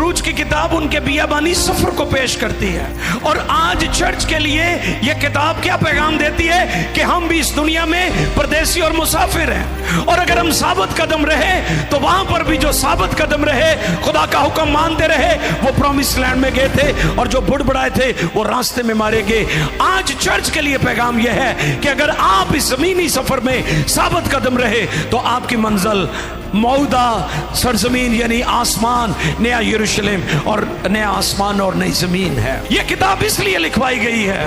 खरूज की किताब उनके बियाबानी सफर को पेश करती है। और आज चर्च के लिए यह किताब क्या पैगाम देती है कि हम भी इस दुनिया में परदेसी और मुसाफिर हैं, और अगर हम साबित कदम रहे तो वहां पर भी जो साबित कदम रहे, खुदा का हुक्म मानते रहे, वो प्रॉमिस लैंड में गए थे, और जो बुड़बुड़ाए थे वो रास्ते में मारे गए। आज चर्च के लिए पैगाम यह है कि अगर आप इस जमीनी सफर में साबित कदम रहे तो आपकी मंजिल मौदा सरजमीन यानी आसमान, नया यरूशलेम और नया आसमान और नई जमीन है। यह किताब इसलिए लिखवाई गई है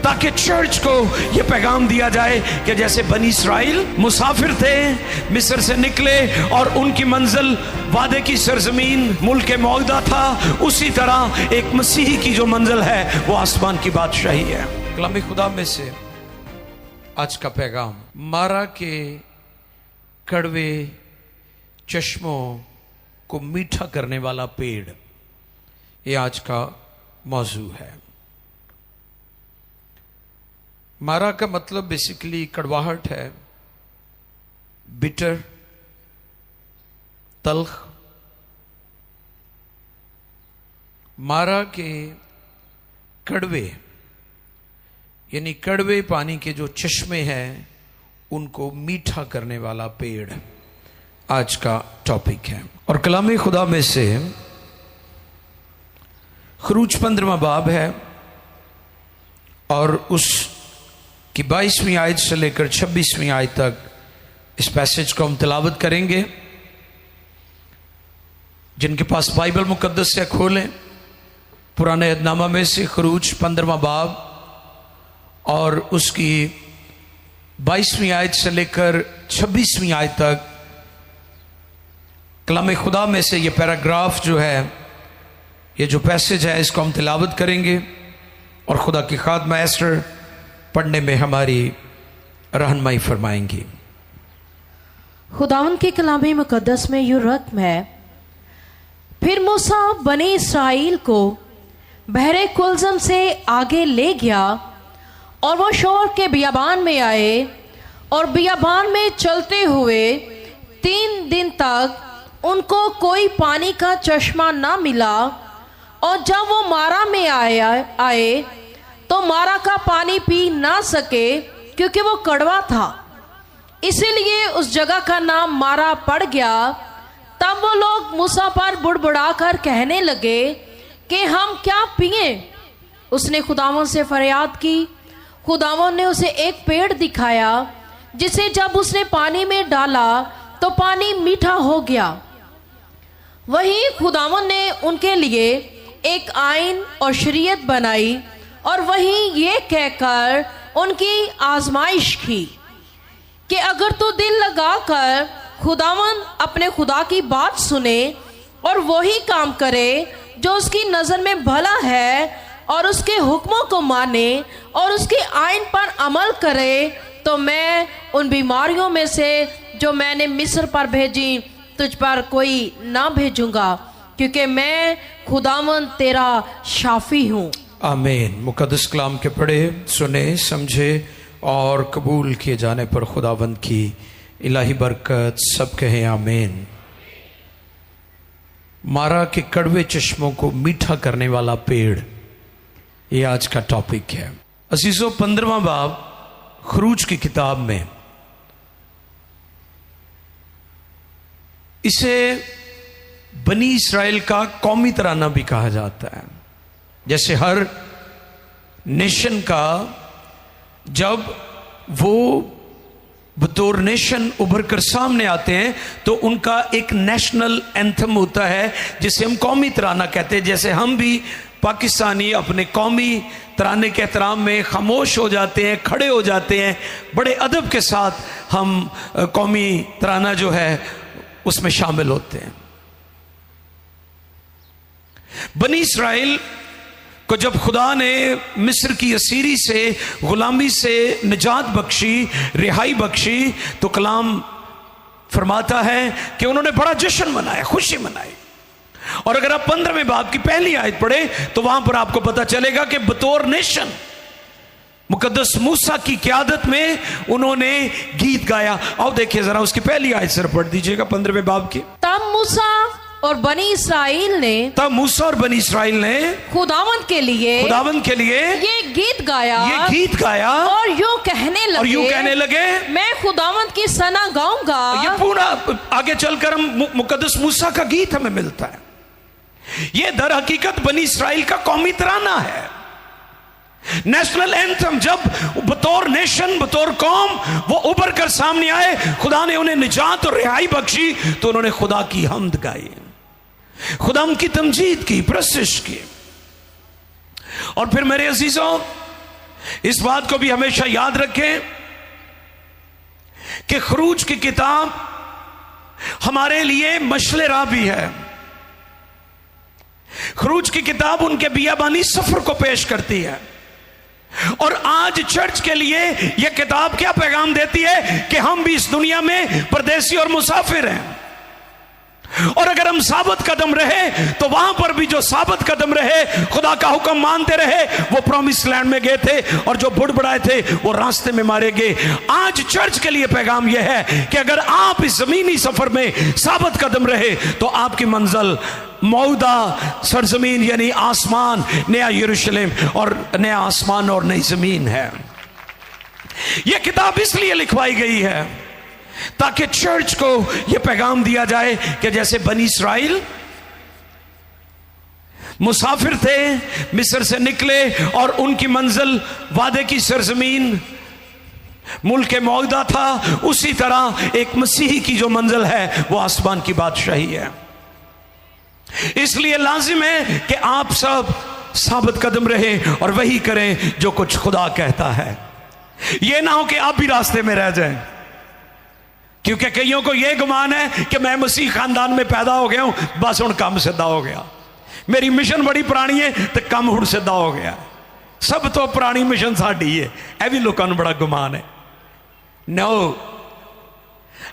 ताकि चर्च को यह पैगाम दिया जाए कि जैसे बनी इस्राइल मुसाफिर थे, मिस्र से निकले और उनकी मंजिल वादे की सरजमीन मुल्क मौदा था, उसी तरह एक मसीही की जो मंजिल है वो आसमान की बादशाही है। कलाम खुदा में से आज का पैगाम, मारा के कड़वे चश्मों को मीठा करने वाला पेड़, ये आज का मौजू है। मारा का मतलब बेसिकली कड़वाहट है, बिटर, तल्ख। मारा के कड़वे यानी कड़वे पानी के जो चश्मे हैं उनको मीठा करने वाला पेड़ आज का टॉपिक है। और कलाम खुदा में से खरूज 15वां बाब है और उस की 22वीं आयत से लेकर 26वीं आयत तक इस पैसेज को हम तिलावत करेंगे। जिनके पास बाइबल मुकद्दस से खोलें, पुराने अहदनामा में से खरूज 15वां बाब और उसकी 22वीं आयत से लेकर 26वीं आयत तक कलाम खुदा में से ये पैराग्राफ जो है, ये जो पैसेज है, इसको हम तिलावत करेंगे और खुदा की खादमा एस्टर पढ़ने में हमारी रहनुमाई फरमाएंगी। खुदावन के कलाम मुकद्दस में यूं रकम है, फिर मूसा बनी इस्राइल को बहरे कुलजम से आगे ले गया और वो शोर के बियाबान में आए और बियाबान में चलते हुए 3 दिन तक उनको कोई पानी का चश्मा ना मिला। और जब वो मारा में आए तो मारा का पानी पी ना सके क्योंकि वो कड़वा था, इसीलिए उस जगह का नाम मारा पड़ गया। तब वो लोग मूसा पर बुड़बुड़ाकर कहने लगे कि हम क्या पिए। उसने खुदावन से फरियाद की। खुदावन ने उसे एक पेड़ दिखाया जिसे जब उसने पानी में डाला तो पानी मीठा हो गया। वहीं खुदावन ने उनके लिए एक आईन और शरीयत बनाई और वहीं ये कहकर उनकी आजमाइश की कि अगर तू दिल लगाकर खुदावन अपने खुदा की बात सुने और वही काम करे जो उसकी नज़र में भला है और उसके हुक्मों को माने और उसके आईन पर अमल करे, तो मैं उन बीमारियों में से जो मैंने मिस्र पर भेजी तुझ पर कोई ना भेजूंगा, क्योंकि मैं खुदावन तेरा शाफी हूँ। आमीन। मुकद्दस कलाम के पढ़े, सुने, समझे और कबूल किए जाने पर खुदावंद की इलाही बरकत सब कहें आमीन। मारा के कड़वे चश्मों को मीठा करने वाला पेड़, ये आज का टॉपिक है। अजीजों, 15वां बाब खरूज की किताब में इसे बनी इस्राइल का कौमी तराना भी कहा जाता है। जैसे हर नेशन का जब वो बतौर नेशन उभर कर सामने आते हैं तो उनका एक नेशनल एंथम होता है जिसे हम कौमी तराना कहते हैं। जैसे हम भी पाकिस्तानी अपने कौमी तराने के एहतराम में खामोश हो जाते हैं, खड़े हो जाते हैं, बड़े अदब के साथ हम कौमी तराना जो है उसमें शामिल होते हैं। बनी इस्राइल को जब खुदा ने मिस्र की असीरी से, गुलामी से निजात बख्शी, रिहाई बख्शी, तो कलाम फरमाता है कि उन्होंने बड़ा जश्न मनाया, खुशी मनाई। और अगर आप 15वें बाब की पहली आयत पढ़े तो वहां पर आपको पता चलेगा कि बतौर नेशन मुकद्दस मूसा की क़यादत में उन्होंने गीत गाया। आओ देखिए जरा उसकी पहली आयत सिर्फ पढ़ दीजिएगा 15वें बाब की। तब मूसा और बनी इसराइल ने तब मूसा और बनी इसराइल ने खुदावंद के लिए ये गीत गाया और यूं कहने लगे मैं खुदावंद की सना गाऊंगा। ये पूरा आगे चलकर हम मुकद्दस मूसा का गीत हमें मिलता है। ये दर हकीकत बनी इसराइल का कौमी तराना है, नेशनल एंथम। जब बतौर नेशन, बतौर कौम वो उभर कर सामने आए, खुदा ने उन्हें निजात और रिहाई बख्शी, तो उन्होंने खुदा की हम्द गाई, खुदा की तमजीद की, प्रशंसा की। और फिर मेरे अजीजों, इस बात को भी हमेशा याद रखें कि खरूज की किताब हमारे लिए मशले राह भी है। खरूज की किताब उनके बियाबानी सफर को पेश करती है। और आज चर्च के लिए यह किताब क्या पैगाम देती है कि हम भी इस दुनिया में परदेसी और मुसाफिर हैं, और अगर हम साबित कदम रहे तो वहां पर भी जो साबित कदम रहे, खुदा का हुक्म मानते रहे, वो प्रॉमिस लैंड में गए थे, और जो बुड़बुड़ाए थे वो रास्ते में मारे गए। आज चर्च के लिए पैगाम यह है कि अगर आप इस जमीनी सफर में साबित कदम रहे तो आपकी मंजिल मौदा सरजमीन यानी आसमान, नया यरूशलेम और नया आसमान और नई जमीन है। यह किताब इसलिए लिखवाई गई है ताकि चर्च को यह पैगाम दिया जाए कि जैसे बनी इसराइल मुसाफिर थे, मिस्र से निकले और उनकी मंजिल वादे की सरजमीन मुल्क मौदा था, उसी तरह एक मसीही की जो मंजिल है वो आसमान की बादशाही है। इसलिए लाजिम है कि आप सब साबित कदम रहे और वही करें जो कुछ खुदा कहता है। यह ना हो कि आप भी रास्ते में रह जाएं, क्योंकि कईयों को यह गुमान है कि मैं मसीह खानदान में पैदा हो गया हूं, बस हुण काम सिद्धा हो गया, मेरी मिशन बड़ी पुरानी है तो काम हुण सिद्धा हो गया। सब तो पुरानी मिशन साडी है, यह भी लोगों को बड़ा गुमान है। नो,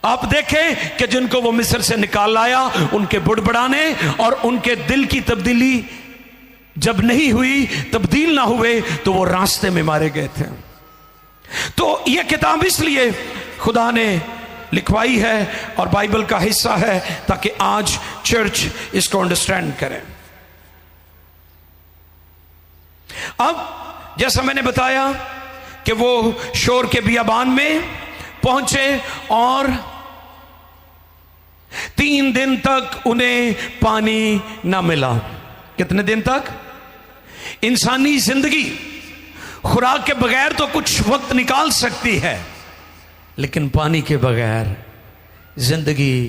आप देखें कि जिनको वो मिस्र से निकाल लाया, उनके बुड़बड़ाने और उनके दिल की तब्दीली जब नहीं हुई, तब्दील ना हुए, तो वो रास्ते में मारे गए थे। तो यह किताब इसलिए खुदा ने लिखवाई है और बाइबल का हिस्सा है ताकि आज चर्च इसको अंडरस्टैंड करे। अब जैसा मैंने बताया कि वो शोर के बियाबान में पहुंचे और 3 दिन तक उन्हें पानी ना मिला। कितने दिन तक? इंसानी जिंदगी खुराक के बगैर तो कुछ वक्त निकाल सकती है, लेकिन पानी के बगैर जिंदगी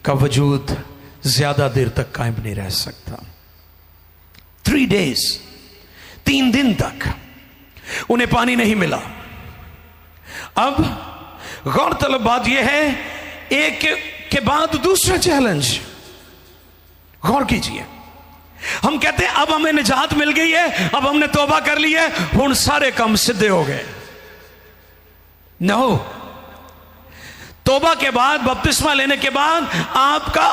का वजूद ज्यादा देर तक कायम नहीं रह सकता। 3 days, 3 दिन तक उन्हें पानी नहीं मिला। अब गौरतलब बात यह है, एक के बाद दूसरा चैलेंज। गौर कीजिए, हम कहते हैं अब हमें निजात मिल गई है, अब हमने तौबा कर ली है, हुण सारे काम सिद्धे हो गए। नो, तौबा के बाद, बपतिस्मा लेने के बाद आपका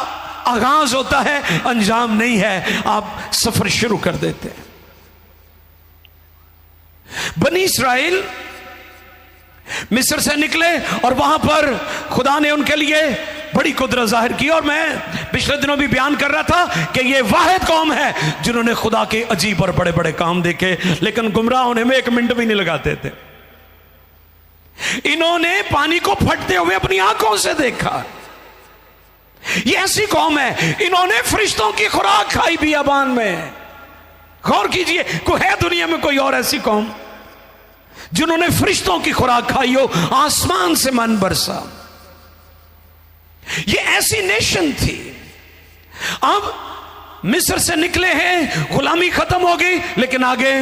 आगाज होता है, अंजाम नहीं है। आप सफर शुरू कर देते हैं। बनी इसराइल मिस्र से निकले और वहां पर खुदा ने उनके लिए बड़ी कुदरत जाहिर की। और मैं पिछले दिनों भी बयान कर रहा था कि ये वाहिद कौम है जिन्होंने खुदा के अजीब और बड़े बड़े काम देखे, लेकिन गुमराह होने में 1 मिनट भी नहीं लगाते थे। इन्होंने पानी को फटते हुए अपनी आंखों से देखा। ये ऐसी कौम है, इन्होंने फरिश्तों की खुराक खाई बियाबान में। गौर कीजिए, कोई है दुनिया में कोई और ऐसी कौम जिन्होंने फरिश्तों की खुराक खाई हो, आसमान से मन बरसा। ये ऐसी नेशन थी। अब मिस्र से निकले हैं, गुलामी खत्म हो गई, लेकिन आगे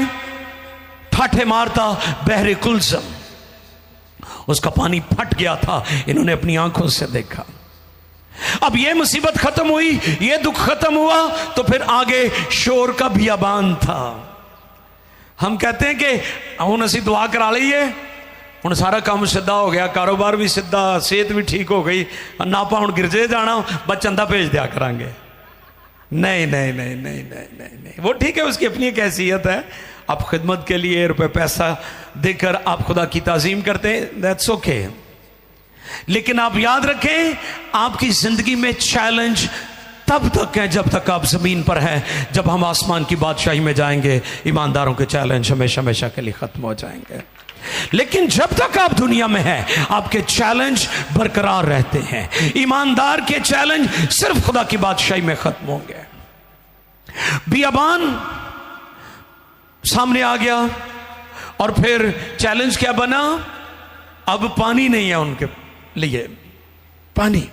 ठाठे मारता बहरे कुलजम, उसका पानी फट गया था। इन्होंने अपनी आंखों से देखा। अब यह मुसीबत खत्म हुई, यह दुख खत्म हुआ, तो फिर आगे शोर का बियाबान था। हम कहते हैं कि हुण असीं दुआ करा लईए, हुण सारा काम सीधा हो गया, कारोबार भी सीधा, सेहत भी ठीक हो गई, ना आपां हुण गिरजे जाना, बस चंदा भेज दिया करांगे। नहीं नहीं नहीं नहीं नहीं नहीं नहीं, वो ठीक है, उसकी अपनी एक हैसियत है। आप खिदमत के लिए रुपए पैसा देकर आप खुदा की ताजीम करते हैं, दैट्स ओके। लेकिन आप याद रखें, आपकी जिंदगी में चैलेंज तब तक है जब तक आप जमीन पर हैं। जब हम आसमान की बादशाही में जाएंगे, ईमानदारों के चैलेंज हमेशा हमेशा के लिए खत्म हो जाएंगे। लेकिन जब तक आप दुनिया में हैं, आपके चैलेंज बरकरार रहते हैं। ईमानदार के चैलेंज सिर्फ खुदा की बादशाही में खत्म होंगे। बियाबान सामने आ गया और फिर चैलेंज क्या बना? अब पानी नहीं है उनके लिए, पानी।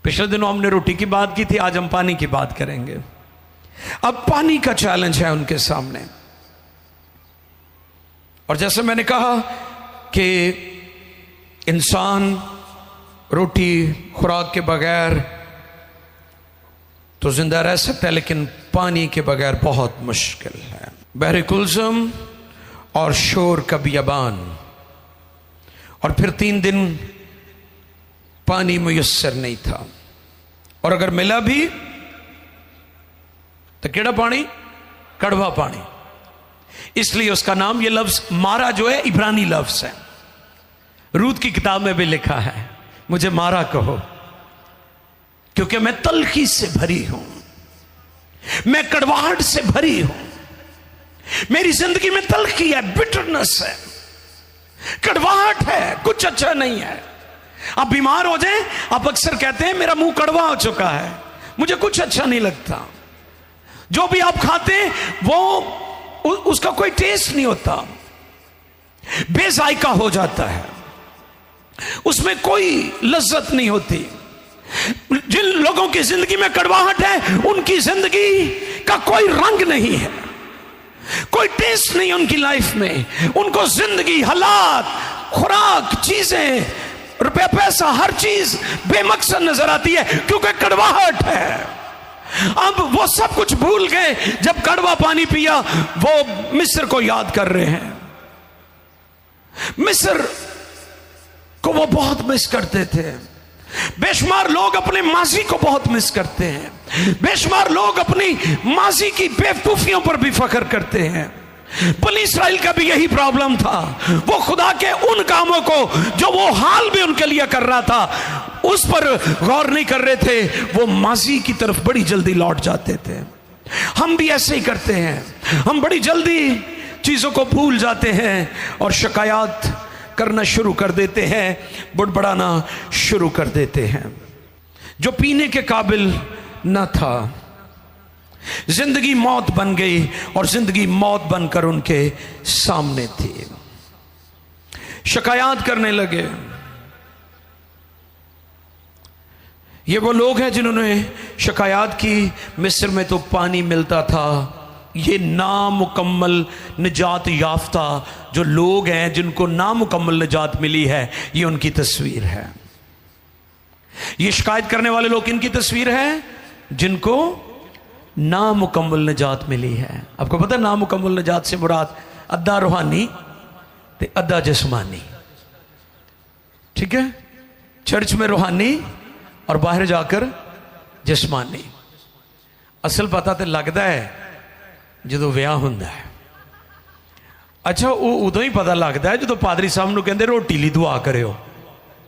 पिछले दिनों हमने रोटी की बात की थी, आज हम पानी की बात करेंगे। अब पानी का चैलेंज है उनके सामने। और जैसे मैंने कहा कि इंसान रोटी खुराक के बगैर तो जिंदा रह सकता है, लेकिन पानी के बगैर बहुत मुश्किल है। बहरे कुल्ज़म और शोर का बियाबान, और फिर 3 दिन पानी मुयस्सर नहीं था, और अगर मिला भी तो केड़ा पानी? कड़वा पानी। इसलिए उसका नाम, ये लफ्ज मारा जो है इब्रानी लफ्ज है। रूत की किताब में भी लिखा है, मुझे मारा कहो क्योंकि मैं तलखी से भरी हूं, मैं कड़वाहट से भरी हूं। मेरी जिंदगी में तलखी है, बिटरनेस है, कड़वाहट है, कुछ अच्छा नहीं है। आप बीमार हो जाएं, आप अक्सर कहते हैं मेरा मुंह कड़वा हो चुका है, मुझे कुछ अच्छा नहीं लगता। जो भी आप खाते हैं वो उसका कोई टेस्ट नहीं होता, बेजायका हो जाता है, उसमें कोई लज्जत नहीं होती। जिन लोगों की जिंदगी में कड़वाहट है, उनकी जिंदगी का कोई रंग नहीं है, कोई टेस्ट नहीं उनकी लाइफ में। उनको जिंदगी, हालात, खुराक, चीजें, रुपया पैसा, हर चीज बेमकसद नजर आती है क्योंकि कड़वाहट है। अब वो सब कुछ भूल गए। जब कड़वा पानी पिया, वो मिस्र को याद कर रहे हैं। मिस्र को वो बहुत मिस करते थे। बेशुमार लोग अपने माजी को बहुत मिस करते हैं। बेशुमार लोग अपनी माजी की बेवकूफियों पर भी फख्र करते हैं। बनी इस्राइल का भी यही प्रॉब्लम था। वो खुदा के उन कामों को जो वो हाल भी उनके लिए कर रहा था, उस पर गौर नहीं कर रहे थे। वो माजी की तरफ बड़ी जल्दी लौट जाते थे। हम भी ऐसे ही करते हैं, हम बड़ी जल्दी चीजों को भूल जाते हैं और शिकायत करना शुरू कर देते हैं, बुड़बड़ाना शुरू कर देते हैं। जो पीने के काबिल न था, जिंदगी मौत बन गई और जिंदगी मौत बनकर उनके सामने थी। शिकायत करने लगे। ये वो लोग हैं जिन्होंने शिकायत की, मिस्र में तो पानी मिलता था। ये नामुकम्मल निजात याफ्ता जो लोग हैं, जिनको नामुकम्मल निजात मिली है, ये उनकी तस्वीर है। ये शिकायत करने वाले लोग इनकी तस्वीर है जिनको नामुकम्मल निजात मिली है। आपको पता है नामुकम्मल निजात से मुराद अद्धा रूहानी ते अद्धा जिस्मानी। ठीक है, चर्च में रूहानी और बाहर जाकर जिस्मानी। असल पता तो लगता है जो विआह हुंदा है। अच्छा, वो उदों ही पता लगता है जो पादरी साहब नूं कहंदे रोटी ली दुआ करियो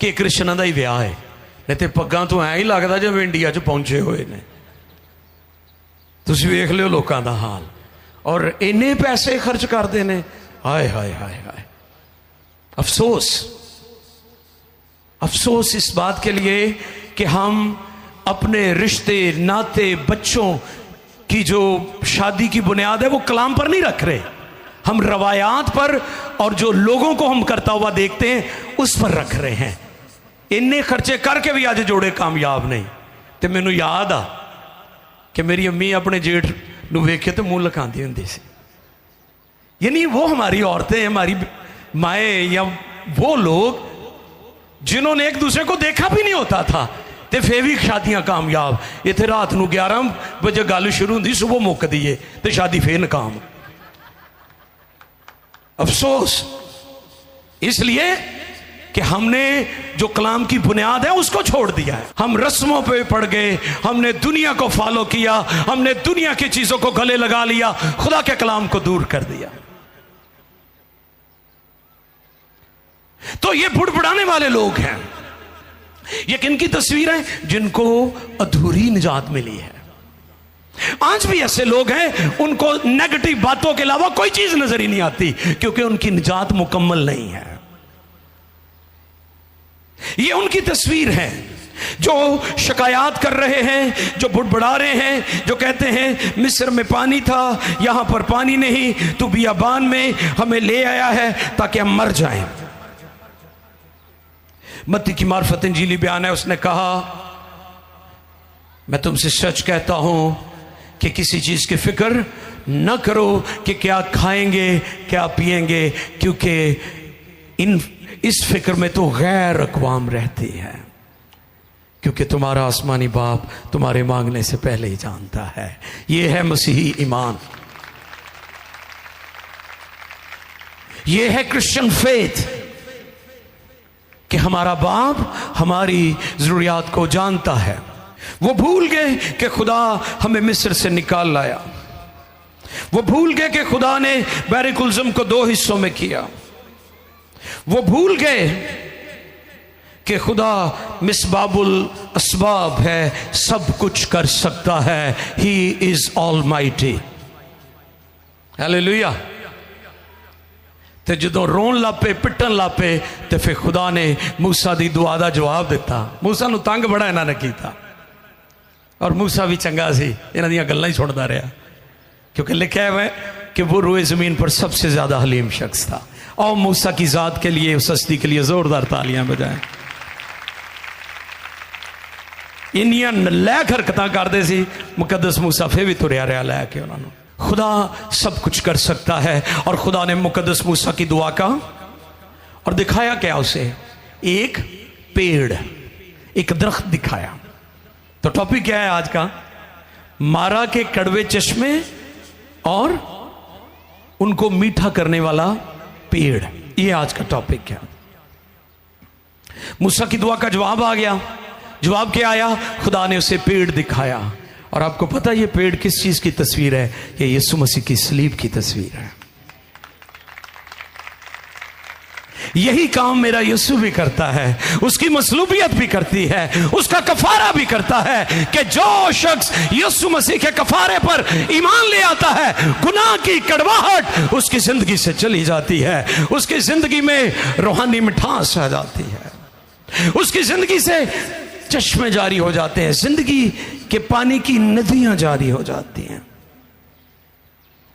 कि क्रिश्चनां दा ही विआह है। नहीं तो पग्गां तो ऐ ही लगता जिवें इंडिया च पहुंचे हुए ने। तुसीं वेख लियो लोकां दा हाल, और इन्ने पैसे खर्च करते हैं। हाय हाय हाय हाय। अफसोस, अफसोस इस बात के लिए कि हम अपने रिश्ते, नाते, बच्चों की जो शादी की बुनियाद है वो कलाम पर नहीं रख रहे। हम रवायात पर और जो लोगों को हम करता हुआ देखते हैं उस पर रख रहे हैं। इन्ने खर्चे करके भी आज जोड़े कामयाब नहीं। तो मैनू याद आ कि मेरी अम्मी अपने जेठ नू वेखे तो मुंह लकांदी हुंदी सी। यानी वो हमारी औरतें, हमारी माए, या वो लोग जिन्होंने एक दूसरे को देखा भी नहीं होता था, तो फिर भी शादियां कामयाब। इतने रात को 11 बजे गल शुरू होती, सुबह मुकदी है तो शादी फिर नाकाम। अफसोस इसलिए कि हमने जो कलाम की बुनियाद है उसको छोड़ दिया है। हम रस्मों पे पड़ गए, हमने दुनिया को फॉलो किया, हमने दुनिया की चीजों को गले लगा लिया, खुदा के कलाम को दूर कर दिया। तो ये बुड़बुड़ाने वाले लोग हैं, ये किनकी तस्वीर है? जिनको अधूरी निजात मिली है। आज भी ऐसे लोग हैं, उनको नेगेटिव बातों के अलावा कोई चीज नजर ही नहीं आती, क्योंकि उनकी निजात मुकम्मल नहीं है। ये उनकी तस्वीर है जो शिकायत कर रहे हैं, जो बुड़बुड़ा रहे हैं, जो कहते हैं मिस्र में पानी था, यहां पर पानी नहीं, तू बियाबान में हमें ले आया है ताकि हम मर जाएं। मत्ती की मार्फत इंजीली बयान है, उसने कहा मैं तुमसे सच कहता हूं कि किसी चीज की फिक्र न करो कि क्या खाएंगे क्या पिएंगे, क्योंकि इस फिक्र में तो गैर अक़वाम रहती है, क्योंकि तुम्हारा आसमानी बाप तुम्हारे मांगने से पहले ही जानता है। यह है मसीही ईमान, यह है क्रिश्चियन फेथ कि हमारा बाप हमारी जरूरियात को जानता है। वो भूल गए कि खुदा हमें मिस्र से निकाल लाया। वो भूल गए कि खुदा ने बहरे कुलज़म को 2 हिस्सों में किया। वो भूल गए कि खुदा मिसबाबुल असबाब है, सब कुछ कर सकता है। He is almighty. हालेलुया। ते जदों रोन लापे पिटन लापे ते फिर खुदा ने मूसा दी दुआ दा जवाब दिता। मूसा नूं तंग बड़ा इन्हां ने कीता, और मूसा भी चंगा सी, इन्हां दीयां गल्लां ही सुनदा रहा, क्योंकि लिखा है कि वो रोए जमीन पर सबसे ज्यादा हलीम शख्स था। और मूसा की जात के लिए, उस हस्ती के लिए जोरदार तालियां बजाएं। इन्नियां नलैक हरकतां करदे सी, मुकद्दस मूसा फिर भी तुरया रहा लैके उन्होंने। खुदा सब कुछ कर सकता है, और खुदा ने मुकद्दस मूसा की दुआ का और दिखाया क्या उसे? एक पेड़, एक दरख्त दिखाया। तो टॉपिक क्या है आज का? मारा के कड़वे चश्मे और उनको मीठा करने वाला पेड़। ये आज का टॉपिक है। मूसा की दुआ का जवाब आ गया। जवाब क्या आया? खुदा ने उसे पेड़ दिखाया। और आपको पता है ये पेड़ किस चीज की तस्वीर है? ये यीशु मसीह की सलीब की तस्वीर है। यही काम मेरा यीशु भी करता है, उसकी मसलूबियत भी करती है, उसका कफारा भी करता है कि जो शख्स यीशु मसीह के कफारे पर ईमान ले आता है, गुनाह की कड़वाहट उसकी जिंदगी से चली जाती है, उसकी जिंदगी में रूहानी मिठास आ जाती है, उसकी जिंदगी से चश्मे जारी हो जाते हैं, जिंदगी के पानी की नदियां जारी हो जाती हैं।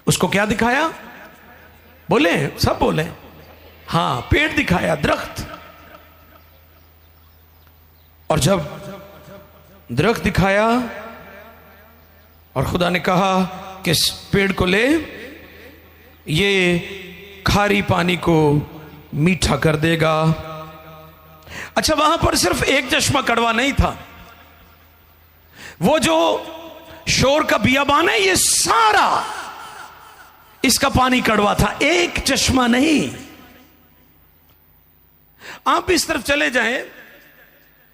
उसको क्या दिखाया? बोले, सब बोले। हाँ, पेड़ दिखाया, दरख्त। और जब दरख्त दिखाया और खुदा ने कहा कि इस पेड़ को ले, ये खारी पानी को मीठा कर देगा। अच्छा, वहां पर सिर्फ एक चश्मा कड़वा नहीं था। वो जो शोर का बियाबान है, ये सारा इसका पानी कड़वा था, एक चश्मा नहीं। आप भी इस तरफ चले जाएं,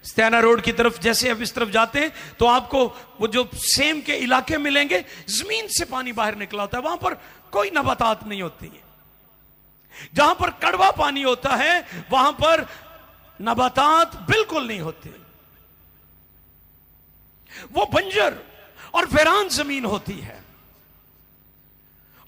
स्त्याना रोड की तरफ, जैसे आप इस तरफ जाते हैं तो आपको वो जो सेम के इलाके मिलेंगे, जमीन से पानी बाहर निकला होता है, वहां पर कोई नबातात नहीं होती है। जहां पर कड़वा पानी होता है वहां पर नबातात बिल्कुल नहीं होते, वो बंजर और वीरान जमीन होती है।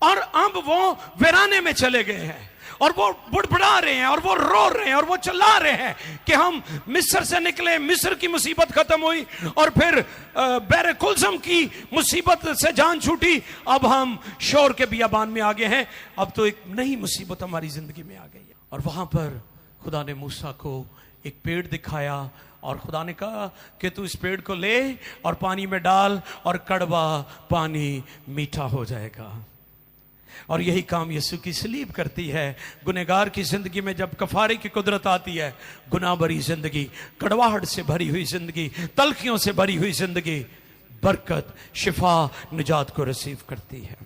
और अब वो वीराने में चले गए हैं, और वो बुड़बुड़ा रहे हैं, और वो रो रहे हैं, और वो चिल्ला रहे हैं कि हम मिस्र से निकले, मिस्र की मुसीबत खत्म हुई, और फिर बहरे कुलज़म की मुसीबत से जान छूटी, अब हम शोर के बियाबान में आ गए हैं, अब तो एक नई मुसीबत हमारी जिंदगी में आ गई है। और वहां पर खुदा ने मूसा को एक पेड़ दिखाया, और खुदा ने कहा कि तू इस पेड़ को ले और पानी में डाल, और कड़वा पानी मीठा हो जाएगा। और यही काम यीशु की सलीब करती है। गुनहगार की जिंदगी में जब कफारे की कुदरत आती है, गुनाह भरी जिंदगी, कड़वाहट से भरी हुई जिंदगी, तलखियों से भरी हुई जिंदगी, बरकत, शिफा, निजात को रिसीव करती है।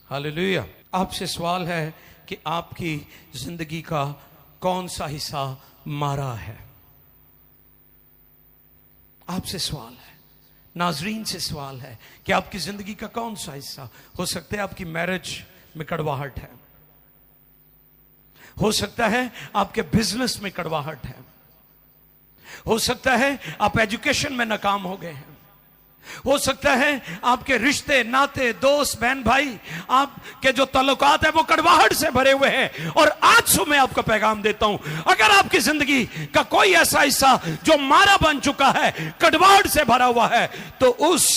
हालेलुया। आपसे सवाल है कि आपकी जिंदगी का कौन सा हिस्सा मारा है? आपसे सवाल है, नाजरीन से सवाल है कि आपकी जिंदगी का कौन सा हिस्सा? हो सकता है आपकी मैरिज में कड़वाहट है, हो सकता है आपके बिजनेस में कड़वाहट है, हो सकता है आप एजुकेशन में नाकाम हो गए हैं, हो सकता है आपके रिश्ते नाते दोस्त बहन भाई आपके जो ताल्लुकात है वो कड़वाहट से भरे हुए हैं। और आज सुबह मैं आपको पैगाम देता हूं, अगर आपकी जिंदगी का कोई ऐसा हिस्सा जो मारा बन चुका है, कड़वाहट से भरा हुआ है, तो उस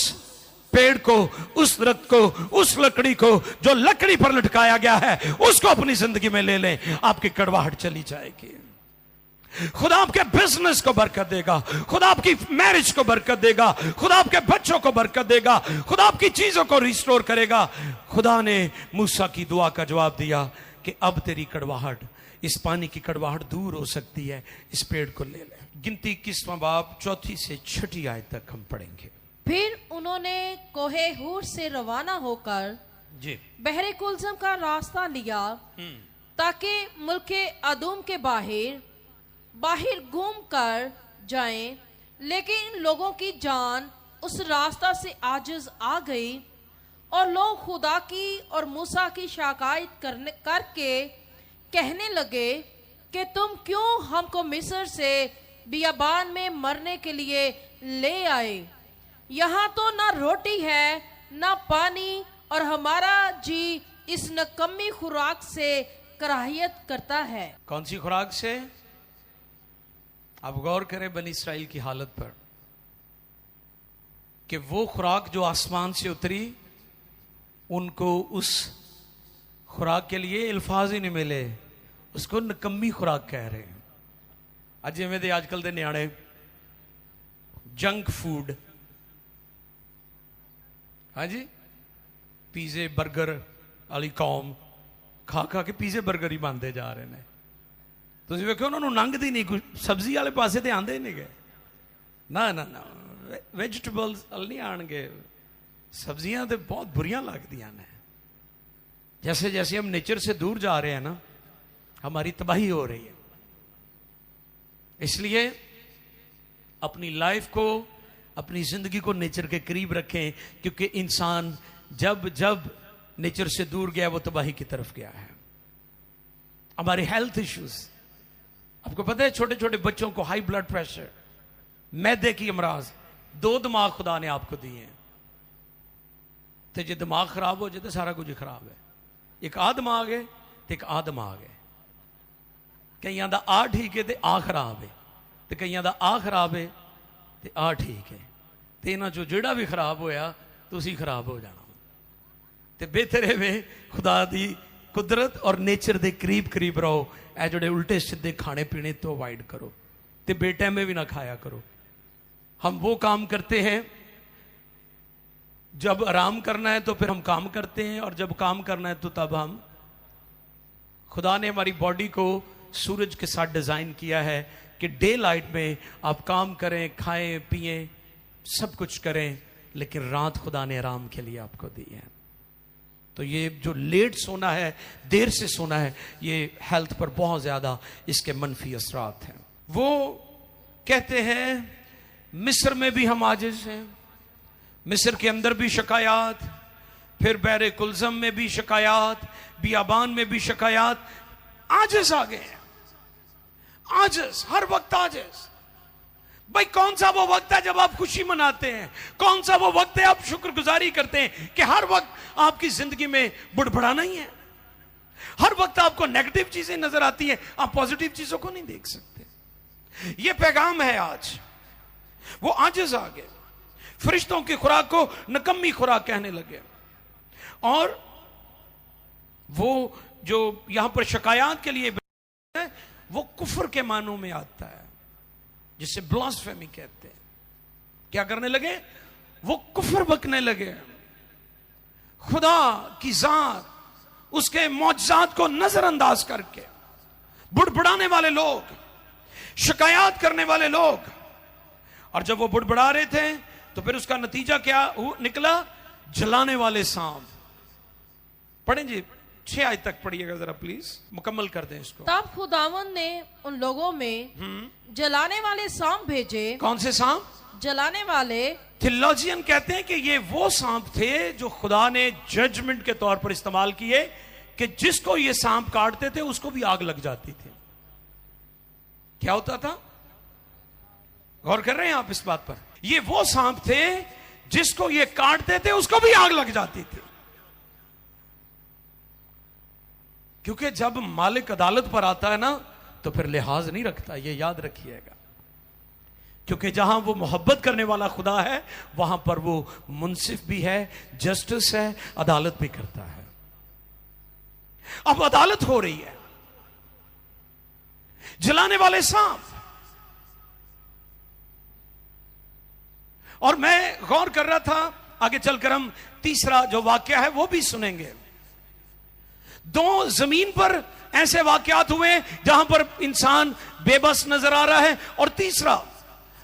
पेड़ को, उस दरख्त को, उस लकड़ी को जो लकड़ी पर लटकाया गया है, उसको अपनी जिंदगी में ले लें, आपकी कड़वाहट चली जाएगी। खुदा आपके बिजनेस को बरकत देगा, खुदा आपकी मैरिज को बरकत देगा, खुदा आपके बच्चों को बरकत देगा, खुदा आपकी चीजों को रिस्टोर करेगा। खुदा ने मूसा की दुआ का जवाब दिया कि अब तेरी कड़वाहट, इस पानी की कड़वाहट दूर हो सकती है, इस पेड़ को ले ले। गिनती 21वां बाब 4 से 6 आयत तक हम पढ़ेंगे। फिर उन्होंने कोहे हूर से रवाना होकर जी बहरे कुलजम का रास्ता लिया ताकि मुल्के अदूम के बाहर घूम कर जाएं, लेकिन लोगों की जान उस रास्ता से आजिज आ गई और लोग खुदा की और मूसा की शिकायत करके कहने लगे कि तुम क्यों हमको मिस्र से बियाबान में मरने के लिए ले आए? यहाँ तो ना रोटी है ना पानी, और हमारा जी इस नकम्मी खुराक से कराहियत करता है। कौन सी खुराक से? आप गौर करें बनी इस्राइल की हालत पर कि वो खुराक जो आसमान से उतरी, उनको उस खुराक के लिए अल्फाज ही नहीं मिले, उसको नकम्मी खुराक कह रहे हैं। अज जिवें दे आजकल दे न्याणे जंक फूड, हाँ जी, पीजे बर्गर वाली कौम खा खा के पीजे बर्गर ही बनते जा रहे हैं। ਤੁਸੀਂ ਵੇਖੋ ਉਹਨਾਂ ਨੂੰ ਲੰਘਦੀ ਨਹੀਂ, ਕੋਈ ਸਬਜ਼ੀ ਵਾਲੇ ਪਾਸੇ ਤੇ ਆਂਦੇ ਨਹੀਂ ਗਏ, ਨਾ ਨਾ ਨਾ, ਵੈਜੀਟੇਬਲਸ ਨਹੀਂ ਆਣਗੇ, सब्जियां तो बहुत बुरियां लगदियां ने। जैसे जैसे हम नेचर से दूर जा रहे हैं ना, हमारी तबाही हो रही है। इसलिए अपनी लाइफ को, अपनी जिंदगी को नेचर के करीब रखें, क्योंकि इंसान जब जब नेचर से दूर गया वो तबाही की तरफ गया है। हमारे हेल्थ इश्यूज, आपको पता है छोटे छोटे बच्चों को हाई ब्लड प्रेशर, मैदे की अमराज, 2 दिमाग खुदा ने आपको दिए हैं, तो जो दिमाग खराब हो जाए तो सारा कुछ खराब है। एक आ दिमाग है तो एक आ दिमाग है, कईयां दा आ ठीक है तो आ खराब है, तो कईयां दा आ खराब है तो आ ठीक है, तो इन्हां चों जिहड़ा भी खराब होया तुसीं खराब हो जाना। तो बेहतर है वे खुदा दी कुदरत और नेचर के करीब करीब रहो। ए जोड़े उल्टे सीधे खाने पीने तो अवॉइड करो, तो बेटे में भी ना खाया करो। हम वो काम करते हैं, जब आराम करना है तो फिर हम काम करते हैं, और जब काम करना है तो तब हम, खुदा ने हमारी बॉडी को सूरज के साथ डिजाइन किया है कि डे लाइट में आप काम करें, खाएं पिएं, सब कुछ करें, लेकिन रात खुदा ने आराम के लिए आपको दी है। तो ये जो लेट सोना है, देर से सोना है, ये हेल्थ पर बहुत ज्यादा इसके मनफी असरात हैं। वो कहते हैं मिस्र में भी हम आजिज हैं, मिस्र के अंदर भी शिकायत, फिर बहरे कुलजम में भी शिकायत, बियाबान में भी शिकायत, आजिज आ गए हैं, आजिज, हर वक्त आजिज। भाई कौन सा वो वक्त है जब आप खुशी मनाते हैं? कौन सा वो वक्त है आप शुक्रगुजारी करते हैं? कि हर वक्त आपकी जिंदगी में बुड़बड़ाना ही है, हर वक्त आपको नेगेटिव चीजें नजर आती हैं, आप पॉजिटिव चीजों को नहीं देख सकते। ये पैगाम है आज। वो आजिज आ गए, फरिश्तों की खुराक को नकम्मी खुराक कहने लगे। और वो जो यहां पर शिकायत के लिए है, वो कुफर के मानों में आता है, जिसे ब्लास्फेमी कहते हैं। क्या करने लगे? वो कुफर बकने लगे, खुदा की जात, उसके मौजज़ात को नजरअंदाज करके। बुड़बुड़ाने वाले लोग, शिकायत करने वाले लोग। और जब वो बुड़बुड़ा रहे थे तो फिर उसका नतीजा क्या निकला? जलाने वाले सांप। पढ़ें जी, 6 आयत तक पढ़िएगा जरा प्लीज, मुकम्मल कर दें इसको। तब खुदावंद ने उन लोगों में जलाने वाले सांप भेजे। कौन से सांप? जलाने वाले। थियोलॉजियन कहते हैं कि ये वो सांप थे जो खुदा ने जजमेंट के तौर पर इस्तेमाल किए, कि जिसको ये सांप काटते थे उसको भी आग लग जाती थी। क्या होता था? गौर कर रहे हैं आप इस बात पर? ये वो सांप थे जिसको ये काटते थे उसको भी आग लग जाती थी। क्योंकि जब मालिक अदालत पर आता है ना तो फिर लिहाज नहीं रखता, ये याद रखिएगा। क्योंकि जहां वो मोहब्बत करने वाला खुदा है वहां पर वो मुंसिफ भी है, जस्टिस है, अदालत भी करता है। अब अदालत हो रही है, जलाने वाले सांप। और मैं गौर कर रहा था, आगे चलकर हम तीसरा जो वाक्य है वो भी सुनेंगे। दो जमीन पर ऐसे वाक्यात हुए जहां पर इंसान बेबस नजर आ रहा है, और तीसरा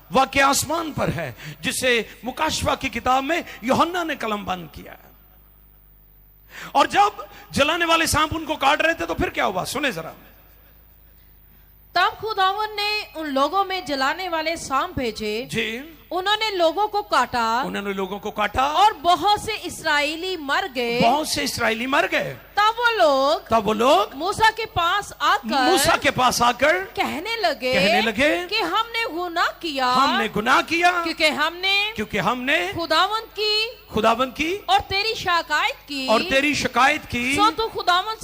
वाक्य आसमान पर है जिसे मुकाशवा की किताब में यूहन्ना ने कलमबंद किया है। और जब जलाने वाले सांप उनको काट रहे थे तो फिर क्या हुआ, सुने जरा। तब खुदावन ने उन लोगों में जलाने वाले सांप भेजे जी, उन्होंने लोगों को काटा, उन्होंने लोगों को काटा और बहुत से इस्राएली मर गए। बहुत से इस्राएली मर गए। तब वो लोग मूसा के पास आकर कहने लगे कि हमने गुनाह किया, क्योंकि हमने खुदावंत की और तेरी शिकायत की। सो तू खुदावंत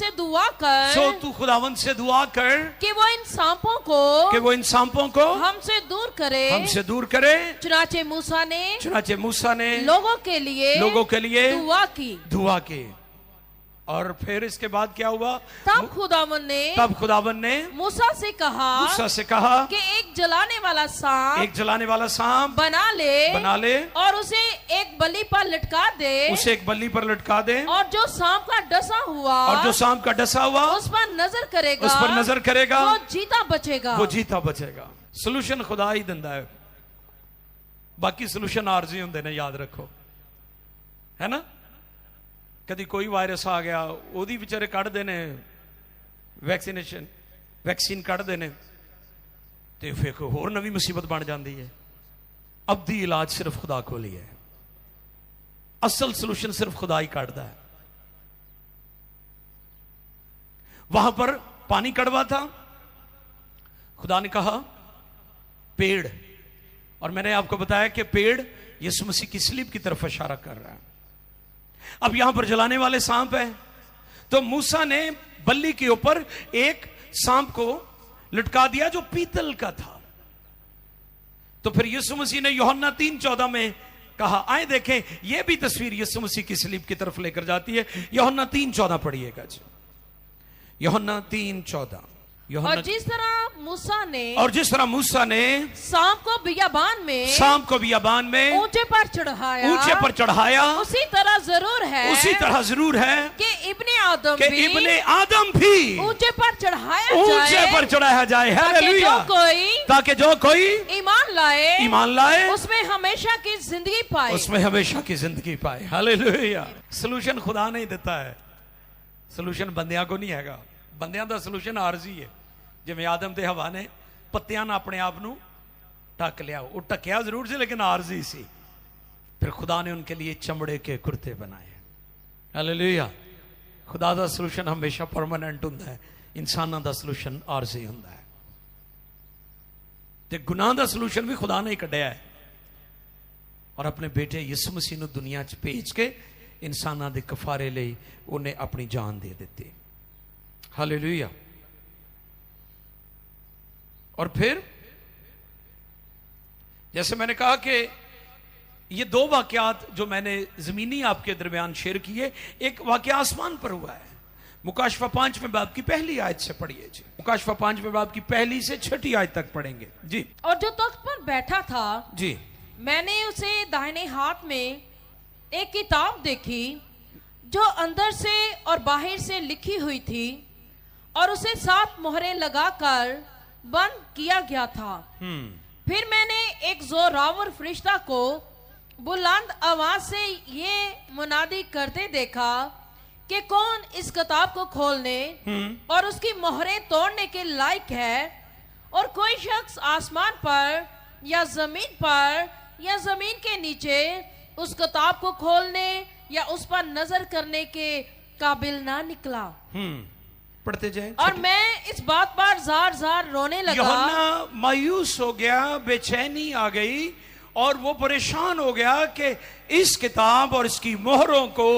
से दुआ कर कि वो इन सांपों को हमसे दूर करे। चुनाचे मूसा ने लोगों के लिए दुआ की। और फिर इसके बाद क्या हुआ? तब खुदावन ने मूसा से कहा कि एक जलाने वाला सांप बना ले और उसे एक बलि पर लटका दे, और जो सांप का डसा हुआ उस पर नजर करेगा वो जीता बचेगा। सोल्यूशन खुदा ही दिंदा है, बाकी सोल्यूशन आरजी होंदे ने, याद रखो, है ना। कभी कोई वायरस आ गया, ओदी बेचारे कढ़ देने वैक्सीन कढ़ देने, तो फिर कोई होर नवी मुसीबत बन जाती है। अब दी इलाज सिर्फ खुदा को ही है, असल सोल्यूशन सिर्फ खुदा ही काटता है। वहां पर पानी कड़वा था, खुदा ने कहा पेड़, और मैंने आपको बताया कि पेड़ यीशु मसीह की सलीब की तरफ इशारा कर रहा है। अब यहां पर जलाने वाले सांप है, तो मूसा ने बल्ली के ऊपर एक सांप को लटका दिया जो पीतल का था। तो फिर यीशु मसीह ने यूहन्ना 3:14 में कहा, आए देखें, यह भी तस्वीर यीशु मसीह की सलीब की तरफ लेकर जाती है। यूहन्ना 3:14 पढ़िएगा जी, यूहन्ना 3:14। और जिस तरह मूसा ने सांप को बियाबान में ऊंचे पर चढ़ाया, उसी तरह जरूर है कि इब्ने आदम भी ऊंचे पर चढ़ाया जाए। हालेलुया। ताकि जो कोई ईमान लाए उसमें हमेशा की जिंदगी पाए। हालेलुया। सोल्यूशन खुदा नहीं देता है, सोल्यूशन बंदियां को नहीं हैगा। बंदियां दा सोल्यूशन आरजी है, जिवें आदम ते हवा ने पत्तियां ना अपने आप नूं ढक लिया, वो ढकिया जरूर सी लेकिन आरजी सी। फिर खुदा ने उनके लिए चमड़े के कुर्ते बनाए। हालेलुया। खुदा दा सोल्यूशन हमेशा परमानेंट हुंदा है, इंसानां दा सोल्यूशन आरजी हुंदा है। ते गुनाह दा सोल्यूशन भी खुदा ने ही कढ़िया है, और अपने बेटे यीशु मसीह नूं दुनिया च भेज के इंसानां दे कफारे लई उन्हें अपनी जान दे दी। हालेलुया। और फिर जैसे मैंने कहा कि ये दो वाकयात जो मैंने जमीनी आपके दरमियान शेयर किए, एक वाकया आसमान पर हुआ है। मुकाशवा 5वें बाब की पहली आयत से पढ़िए जी, मुकाशवा 5वें बाब की पहली से 6ठी आयत तक पढ़ेंगे जी। और जो तख्त पर बैठा था जी, मैंने उसे दाहिने हाथ में एक किताब देखी जो अंदर से और बाहर से लिखी हुई थी, और उसे 7 मोहरें लगाकर बंद किया गया था। फिर मैंने एक जोरावर फरिश्ता को बुलंद आवाज से ये मुनादी करते देखा कि कौन इस किताब को खोलने और उसकी मोहरें तोड़ने के लायक है। और कोई शख्स आसमान पर या जमीन के नीचे उस किताब को खोलने या उस पर नजर करने के काबिल ना निकला। पढ़ते जाए। और मैं इस बात पर जार जार रोने लगा। यूहन्ना मायूस हो गया, बेचैनी आ गई और वो परेशान हो गया कि इस किताब और इसकी मोहरों को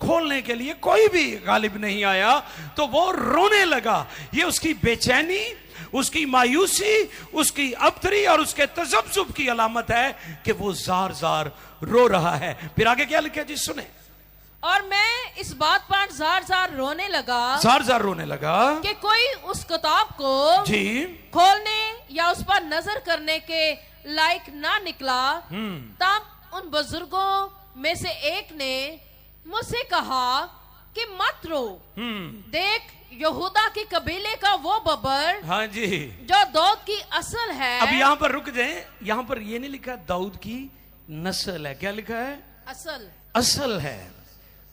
खोलने के लिए कोई भी गालिब नहीं आया। तो वो रोने लगा। ये उसकी बेचैनी, उसकी मायूसी, उसकी अबतरी और उसके तजब्जुब की अलामत है कि वो जार जार रो रहा है। फिर आगे क्या लिखा जी, सुने। और मैं इस बात पर जार जार रोने लगा, जार जार रोने लगा कि कोई उस किताब को जी खोलने या उस पर नजर करने के लायक ना निकला। तब उन बुजुर्गों में से एक ने मुझसे कहा कि मत रो, देख यहूदा के कबीले का वो बब्बर, हाँ जी, जो दाऊद की असल है। अब यहाँ पर रुक जाए, यहाँ पर ये नहीं लिखा दाऊद की नस्ल है, क्या लिखा है? असल। असल है।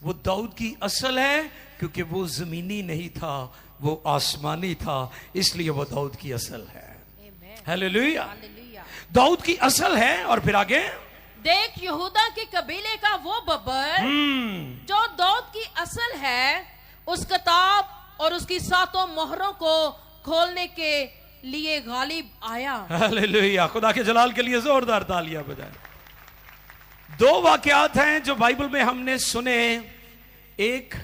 वो दाऊद की असल है क्योंकि वो जमीनी नहीं था, वो आसमानी था, इसलिए वो दाऊद की असल है। हालेलुया। दाऊद की असल है। और फिर आगे, देख यहूदा के कबीले का वो बब्बर जो दाऊद की असल है, उस किताब और उसकी 7 मोहरों को खोलने के लिए गालिब आया। हालेलुया। खुदा के जलाल के लिए जोरदार तालियां बजाएं। 2 वाकयात हैं जो बाइबल में हमने सुने। एक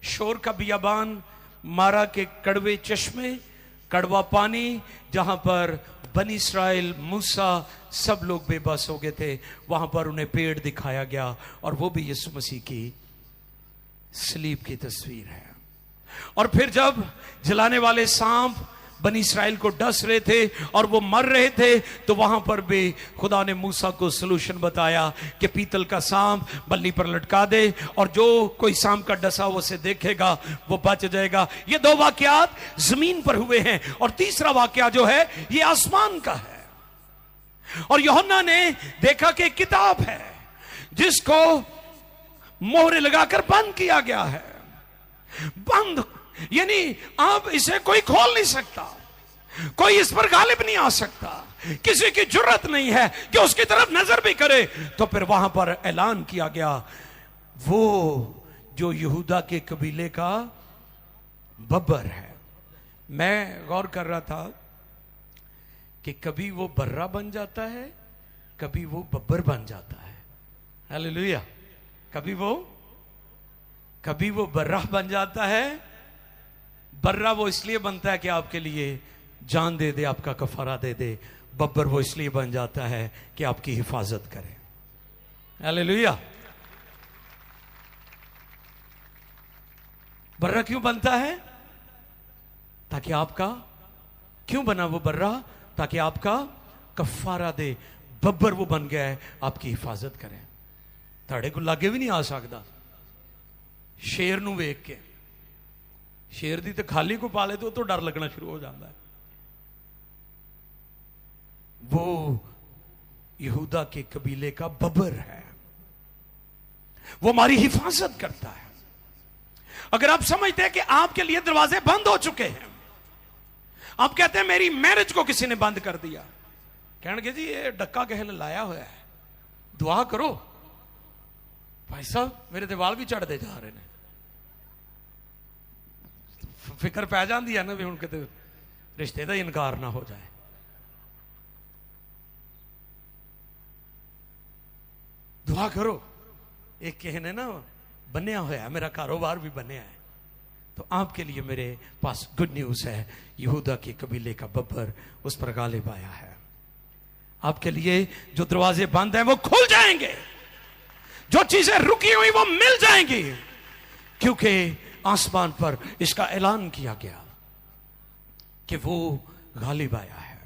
शोर का बियाबान, मारा के कड़वे चश्मे, कड़वा पानी, जहां पर बनी इस्राएल, मूसा, सब लोग बेबस हो गए थे। वहां पर उन्हें पेड़ दिखाया गया और वो भी यीशु मसीह की सलीब की तस्वीर है। और फिर जब जलाने वाले सांप बनी इस्राएल को डस रहे थे और वो मर रहे थे, तो वहां पर भी खुदा ने मूसा को सलूशन बताया कि पीतल का सांप बल्ली पर लटका दे और जो कोई सांप का डसा वो उसे देखेगा वो बच जाएगा। ये 2 वाकयात जमीन पर हुए हैं। और तीसरा वाकया जो है ये आसमान का है। और यूहन्ना ने देखा कि किताब है जिसको मोहरे लगाकर बंद किया गया है। बंद यानी अब इसे कोई खोल नहीं सकता, कोई इस पर गालिब नहीं आ सकता, किसी की जुर्रत नहीं है कि उसकी तरफ नजर भी करे। तो फिर वहां पर ऐलान किया गया, वो जो यहूदा के कबीले का बब्बर है। मैं गौर कर रहा था कि कभी वो बर्रा बन जाता है, कभी वो बब्बर बन जाता है। हालेलुया। कभी वो बर्रा बन जाता है। बर्रा वो इसलिए बनता है कि आपके लिए जान दे दे, आपका कफारा दे दे। बब्बर वो इसलिए बन जाता है कि आपकी हिफाजत करे। हालेलुया। बर्रा क्यों बनता है? ताकि आपका, क्यों बना वो बर्रा? ताकि आपका कफारा दे। बब्बर वो बन गया है आपकी हिफाजत करे। ताड़े को लागे भी नहीं आ सकता। शेर नू वेख के, शेर दी तो खाली को पाले तो डर लगना शुरू हो जाता है। वो यहूदा के कबीले का बब्बर है, वो हमारी हिफाजत करता है। अगर आप समझते हैं कि आपके लिए दरवाजे बंद हो चुके हैं, आप कहते हैं मेरी मैरिज को किसी ने बंद कर दिया, कहने जी ये डक्का कहे ने लाया हुआ है, दुआ करो। भाई साहब मेरे ते वाल भी चढ़ते जा रहे हैं। फिक्र पै जाती है ना भी हुण किते रिश्ते का इनकार ना हो जाए। दुआ करो। एक किसी ने ना बनिया होया, मेरा कारोबार भी बनिया है, तो आपके लिए मेरे पास गुड न्यूज है। यहूदा के कबीले का बब्बर उस पर गालिब आया है। आपके लिए जो दरवाजे बंद हैं वो खुल जाएंगे, जो चीजें रुकी हुई वो मिल जाएंगी, क्योंकि आसमान पर इसका ऐलान किया गया कि वो गालिब आया है,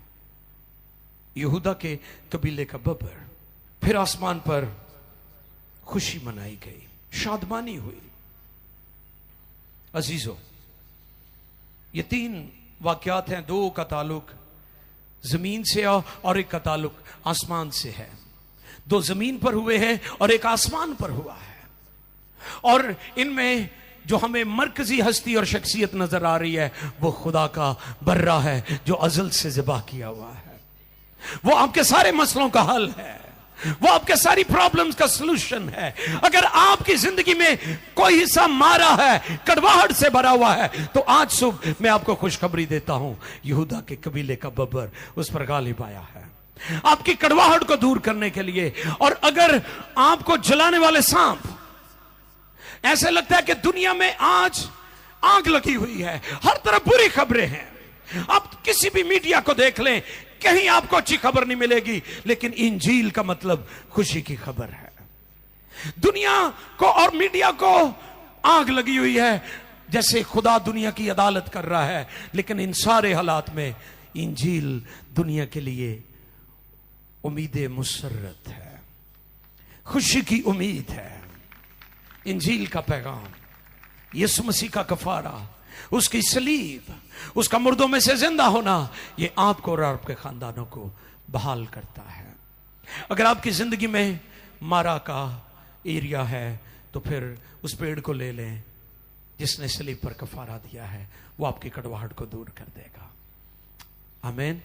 यहूदा के कबीले का बब्बर। फिर आसमान पर खुशी मनाई गई, शादमानी हुई। अजीजों, ये 3 वाकयात हैं। 2 का ताल्लुक जमीन से और एक का ताल्लुक आसमान से है। 2 जमीन पर हुए हैं और एक आसमान पर हुआ है। और इनमें जो हमें मरकजी हस्ती और शख्सियत नजर आ रही है वो खुदा का बर्रा है, जो अजल से ज़िबा किया हुआ है। वो आपके सारे मसलों का हल है। वो आपके सारी प्रॉब्लम्स का सलूशन है। अगर आपकी जिंदगी में कोई हिस्सा मारा है, कड़वाहट से भरा हुआ है, तो आज सुबह मैं आपको खुशखबरी देता हूं, यहूदा के कबीले का बब्बर उस पर गालिब आया है आपकी कड़वाहट को दूर करने के लिए। और अगर आपको जलाने वाले सांप, ऐसे लगता है कि दुनिया में आज आग लगी हुई है, हर तरफ बुरी खबरें हैं, आप किसी भी मीडिया को देख लें, कहीं आपको अच्छी खबर नहीं मिलेगी, लेकिन इंजील का मतलब खुशी की खबर है। दुनिया को और मीडिया को आग लगी हुई है, जैसे खुदा दुनिया की अदालत कर रहा है, लेकिन इन सारे हालात में इंजील दुनिया के लिए उम्मीद मुसर्रत है, खुशी की उम्मीद है। इंजील का पैगाम, यीशु मसीह का कफारा, उसकी सलीब, उसका मुर्दों में से जिंदा होना, ये आपको और आपके खानदानों को बहाल करता है। अगर आपकी जिंदगी में मारा का एरिया है, तो फिर उस पेड़ को ले लें जिसने सलीब पर कफारा दिया है, वो आपकी कड़वाहट को दूर कर देगा। आमीन।